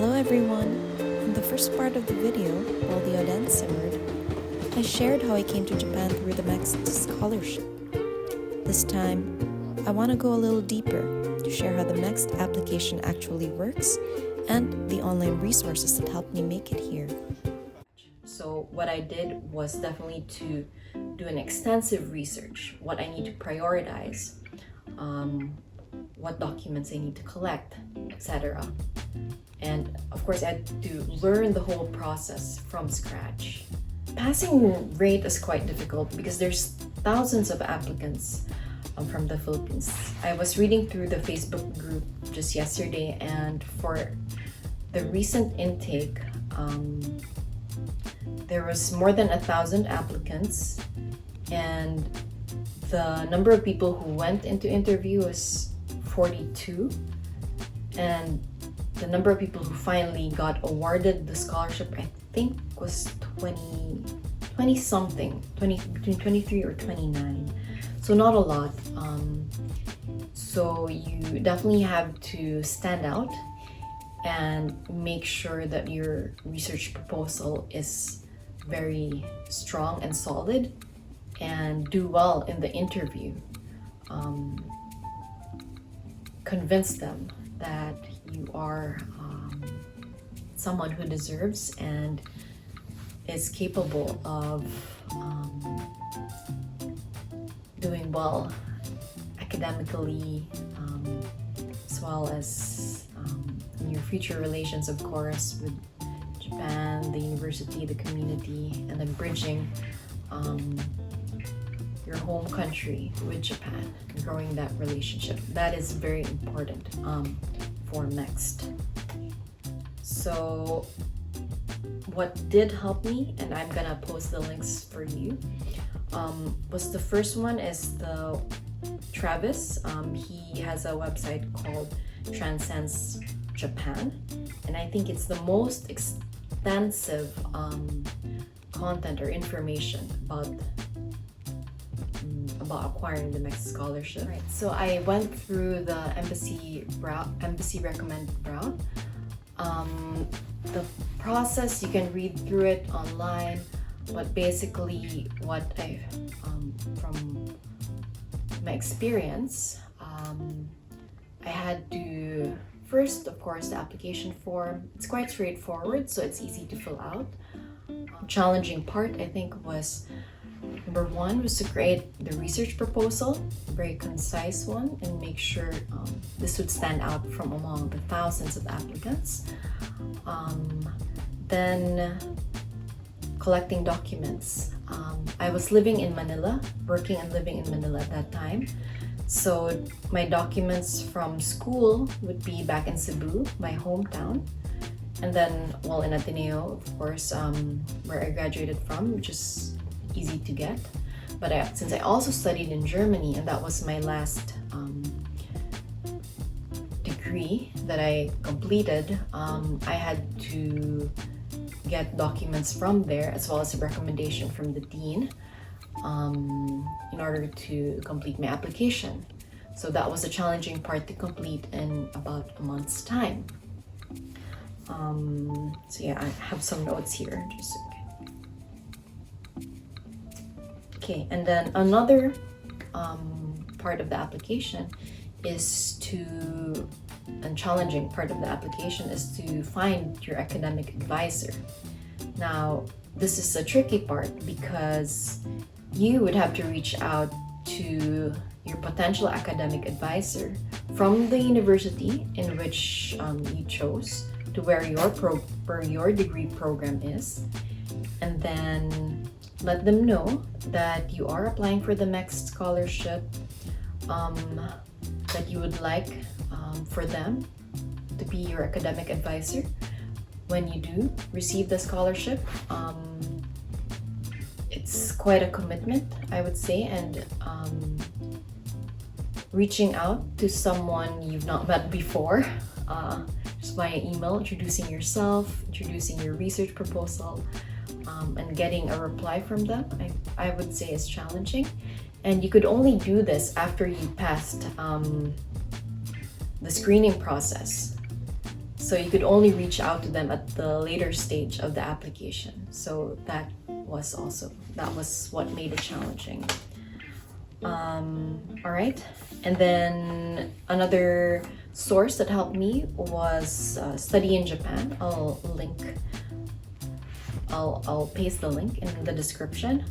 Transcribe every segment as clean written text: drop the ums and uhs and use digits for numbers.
Hello everyone! In the first part of the video, while the Oden simmered, I shared how I came to Japan through the MEXT scholarship. This time, I want to go a little deeper to share how the MEXT application actually works and the online resources that helped me make it here. So what I did was definitely to do an extensive research, what I need to prioritize, what documents I need to collect, etc. And of course, I had to learn the whole process from scratch. Passing rate is quite difficult because there's thousands of applicants from the Philippines. I was reading through the Facebook group just yesterday, and for the recent intake, there was more than 1,000 applicants, and the number of people who went into interview was 42, and the number of people who finally got awarded the scholarship, I think, was 20 something, between 23 or 29. So not a lot. So you definitely have to stand out and make sure that your research proposal is very strong and solid, and do well in the interview. Convince them that you are someone who deserves and is capable of doing well academically, as well as in your future relations, of course, with Japan, the university, the community, and then bridging your home country with Japan and growing that relationship. That is very important for MEXT. So what did help me, and I'm gonna post the links for you, was the first one is the Travis. He has a website called Transcends Japan, and I think it's the most extensive content or information about acquiring the MEXT scholarship. Right. So I went through the embassy recommended route. The process, you can read through it online, but basically what I from my experience, I had to first, of course, the application form. It's quite straightforward, so it's easy to fill out. Challenging part, I think, was number one was to create the research proposal, a very concise one, and make sure this would stand out from among the thousands of applicants. Then collecting documents. I was living in Manila, working and living in Manila at that time. So my documents from school would be back in Cebu, my hometown. And then, well, in Ateneo, of course, where I graduated from, which is easy to get. But since I also studied in Germany, and that was my last degree that I completed, I had to get documents from there, as well as a recommendation from the dean, in order to complete my application. So that was a challenging part to complete in about a month's time. So yeah, I have some notes here. Okay, and then another part of the application is and challenging part of the application is to find your academic advisor. Now, this is a tricky part because you would have to reach out to your potential academic advisor from the university in which you chose, to where your degree program is, and then let them know that you are applying for the MEXT scholarship, that you would like for them to be your academic advisor when you do receive the scholarship. It's quite a commitment, I would say, and reaching out to someone you've not met before, just via email, introducing yourself, introducing your research proposal, and getting a reply from them, I would say is challenging. And you could only do this after you passed the screening process. So you could only reach out to them at the later stage of the application. So that was what made it challenging. All right, and then another source that helped me was Study in Japan. I'll paste the link in the description.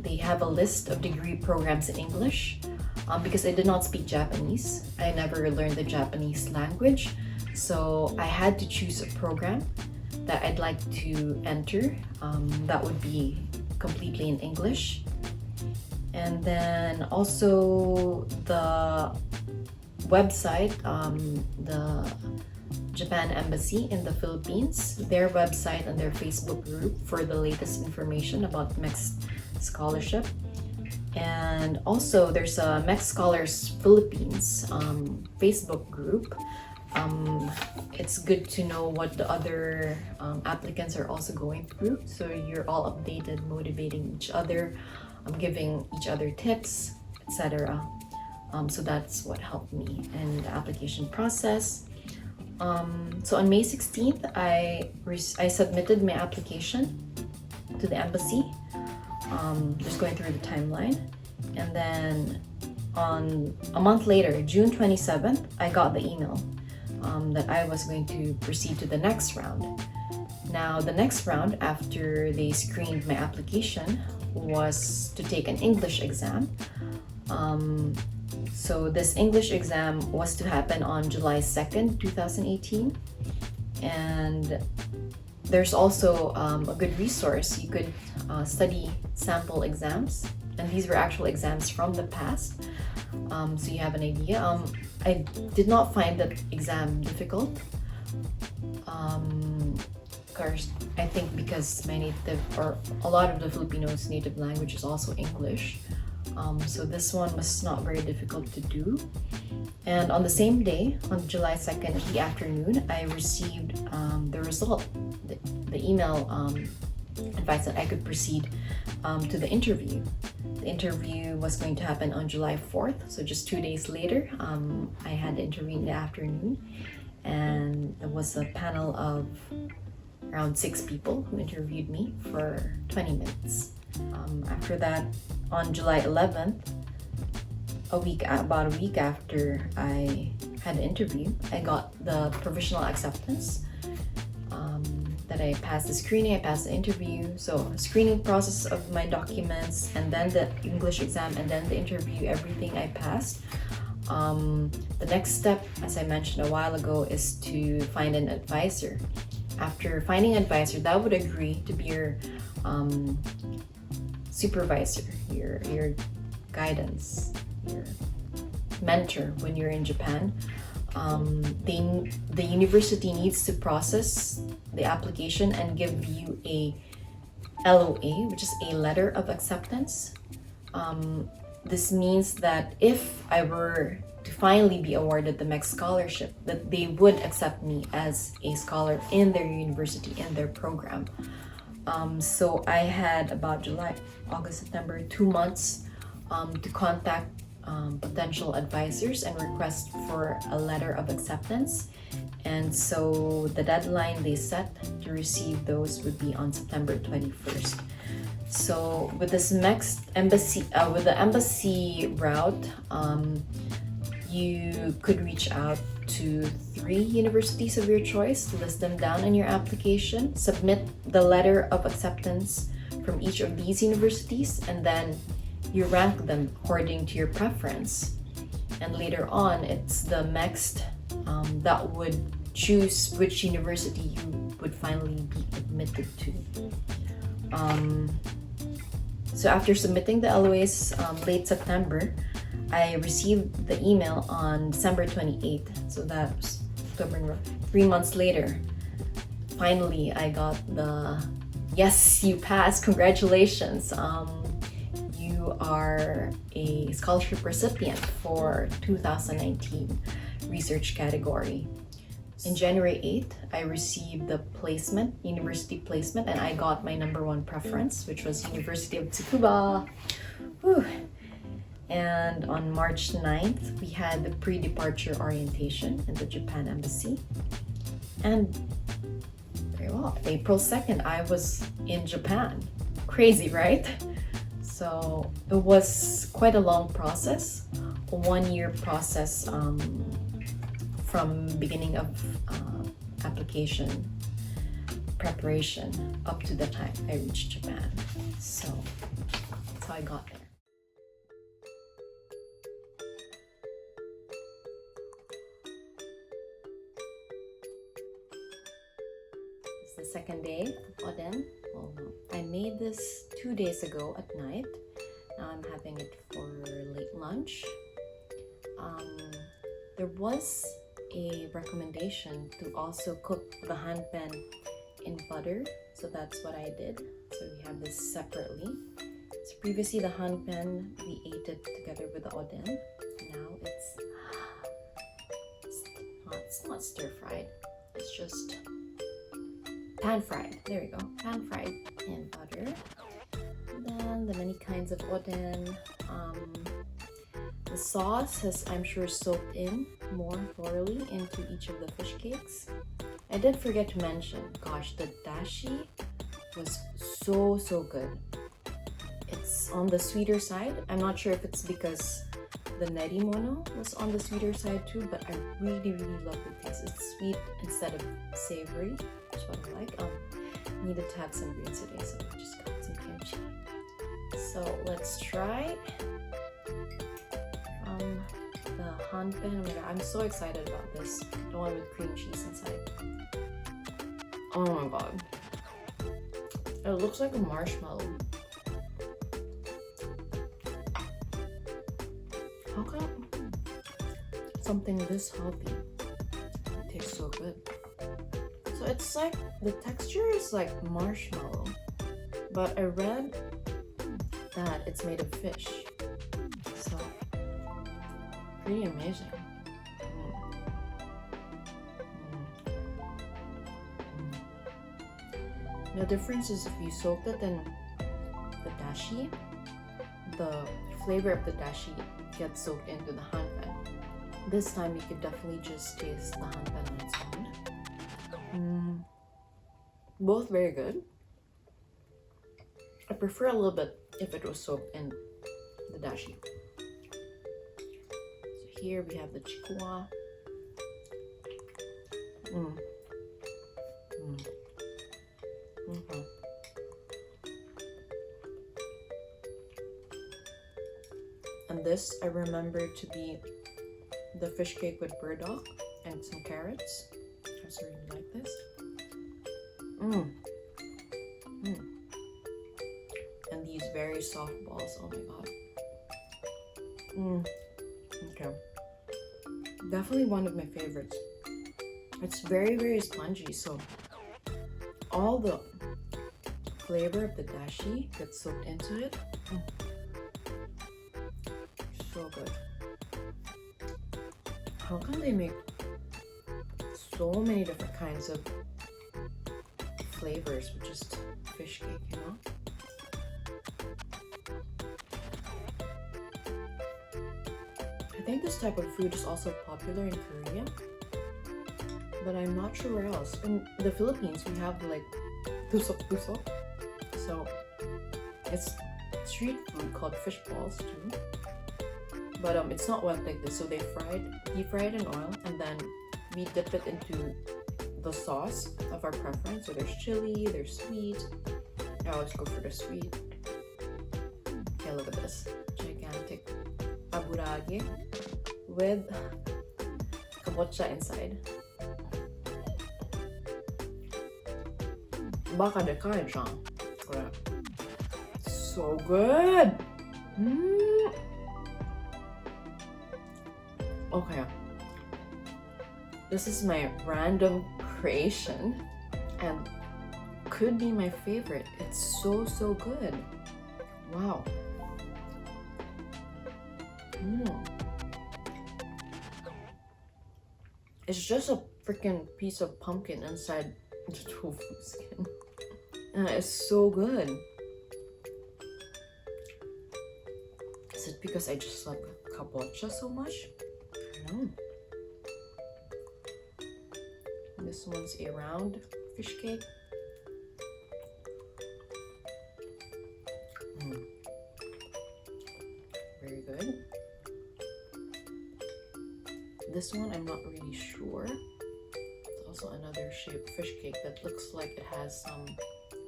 They have a list of degree programs in English. Because I did not speak Japanese, I never learned the Japanese language, so I had to choose a program that I'd like to enter that would be completely in English. And then also the website, the Japan Embassy in the Philippines, their website and their Facebook group for the latest information about MEXT scholarship. And also there's a MEXT Scholars Philippines Facebook group. It's good to know what the other applicants are also going through, so you're all updated, motivating each other, giving each other tips, etc. So that's what helped me in the application process. So on May 16th, I submitted my application to the embassy. Just going through the timeline. And then on a month later, June 27th, I got the email that I was going to proceed to the next round. Now, the next round after they screened my application was to take an English exam. So this English exam was to happen on July 2nd, 2018. And there's also a good resource. You could study sample exams, and these were actual exams from the past, so you have an idea. I did not find that exam difficult. Course, I think because a lot of the Filipinos' native language is also English, so this one was not very difficult to do. And on the same day, on July 2nd in the afternoon, I received the result, the email advice that I could proceed to the interview. The interview was going to happen on July 4th, so just 2 days later. I had the interview in the afternoon, and it was a panel of around 6 people who interviewed me for 20 minutes. After that, on July 11th, about a week after I had the interview, I got the provisional acceptance. That I passed the screening, I passed the interview. So screening process of my documents, and then the English exam, and then the interview, everything I passed. The next step, as I mentioned a while ago, is to find an advisor. After finding an advisor that would agree to be your supervisor, your guidance, your mentor when you're in Japan, the university needs to process the application and give you a LOA, which is a letter of acceptance. This means that if I were to finally be awarded the MEXT scholarship, that they would accept me as a scholar in their university, in their program. So I had about July, August, September, 2 months to contact potential advisors and request for a letter of acceptance. And so the deadline they set to receive those would be on September 21st. So with this MEXT embassy, with the embassy route, you could reach out to 3 universities of your choice, list them down in your application, submit the letter of acceptance from each of these universities, and then you rank them according to your preference. And later on, it's the MEXT that would choose which university you would finally be admitted to. So after submitting the LOAs late September, I received the email on December 28th. So that's October, 3 months later. Finally, I got the, yes, you passed, congratulations. You are a scholarship recipient for 2019 research category. In January 8th, I received the placement, university placement, and I got my #1 preference, which was University of Tsukuba. Whew. And on March 9th, we had the pre-departure orientation in the Japan Embassy. And very well, April 2nd, I was in Japan. Crazy, right? So it was quite a long process, a 1-year process from beginning of application preparation up to the time I reached Japan. So that's how I got there. It's the second day of Oden. Well, no, I made this 2 days ago at night. Now I'm having it for late lunch. There was a recommendation to also cook the hanpen in butter, so that's what I did. So we have this separately. So previously the hanpen, we ate it together with the oden. Now it's not stir fried. It's just pan fried. There we go, pan fried in butter. And then the many kinds of oden. The sauce has, I'm sure, soaked in more thoroughly into each of the fish cakes. I did forget to mention, gosh, the dashi was so good. It's on the sweeter side. I'm not sure if it's because the nerimono was on the sweeter side too, but I really love the taste. It's sweet instead of savory, which is what I like. Needed to have some greens today, so I just got some kimchi. So let's try the hanpen. Oh my god, I'm so excited about this. The one with cream cheese inside. Oh my god. It looks like a marshmallow. How come something this healthy tastes so good? So it's like, the texture is like marshmallow, but I read that it's made of fish. So, pretty amazing. The difference is if you soak it in the dashi, the flavor of the dashi gets soaked into the hanpen. This time you could definitely just taste the hanpen on its own. Both very good. I prefer a little bit if it was soaked in the dashi. So here we have the chikuwa. And this I remember to be the fish cake with burdock and some carrots. I also really like this. And these very soft balls. Oh my god. Okay. Definitely one of my favorites. It's very spongy, so all the flavor of the dashi gets soaked into it. So good. How can they make so many different kinds of flavors with just fish cake, you know? I think this type of food is also popular in Korea, but I'm not sure where else. In the Philippines, we have like tusok. So it's street food called fish balls too. But it's not wet like this. So they deep fried in oil, and then we dip it into the sauce of our preference. So there's chili, there's sweet. I always go for the sweet. Okay, look at this. Gigantic aburage with kabocha inside. Baka dekai siya. So good! Okay. This is my random creation and could be my favorite. It's so good. Wow. It's just a freaking piece of pumpkin inside the tofu skin. And it's so good. Is it because I just love kabocha so much. I don't know. This one's a round fish cake. Very good. This one I'm not really sure. It's also another shaped fish cake that looks like it has some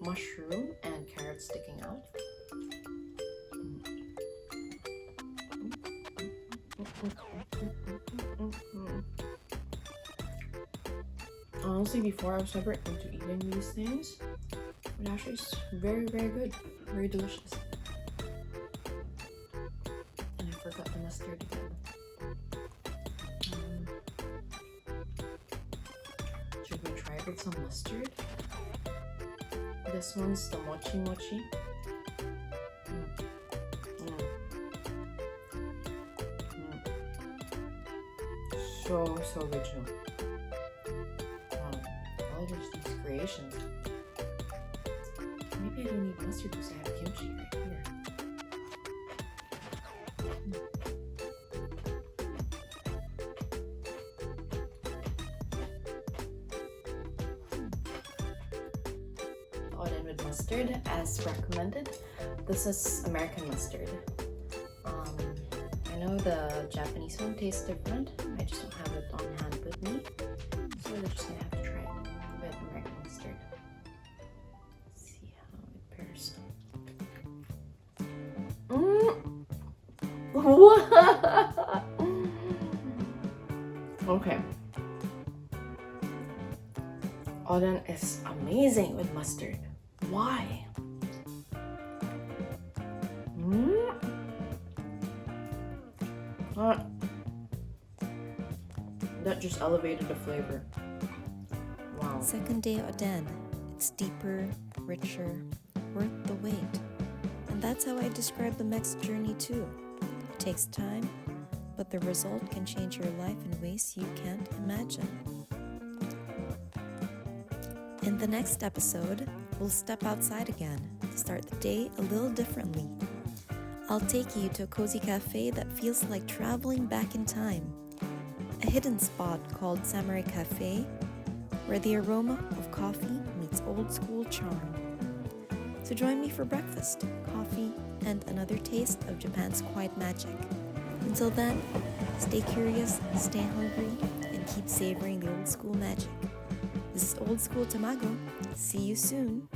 mushroom and carrot sticking out. Honestly, before I was never into eating these things, but actually it's very, very good. Very delicious. And I forgot the mustard again. Should we try it with some mustard? This one's the mochi mochi. So original. All just these creations. Maybe I don't need mustard because I have kimchi right here. Oden with mustard as recommended. This is American mustard. I know the Japanese one tastes different. I just don't have it on hand with me, so we're just gonna have to try it with American mustard. See how it pairs. What? Okay. Oden is amazing with mustard. Why? That just elevated the flavor. Wow. Second day Oden. It's deeper, richer, worth the wait. And that's how I describe the MEXT journey too. It takes time, but the result can change your life in ways you can't imagine. In the next episode, we'll step outside again to start the day a little differently. I'll take you to a cozy cafe that feels like traveling back in time. A hidden spot called Samurai Cafe, where the aroma of coffee meets old school charm. So join me for breakfast, coffee, and another taste of Japan's quiet magic. Until then, stay curious, stay hungry, and keep savoring the old school magic. This is Old School Tamago. See you soon.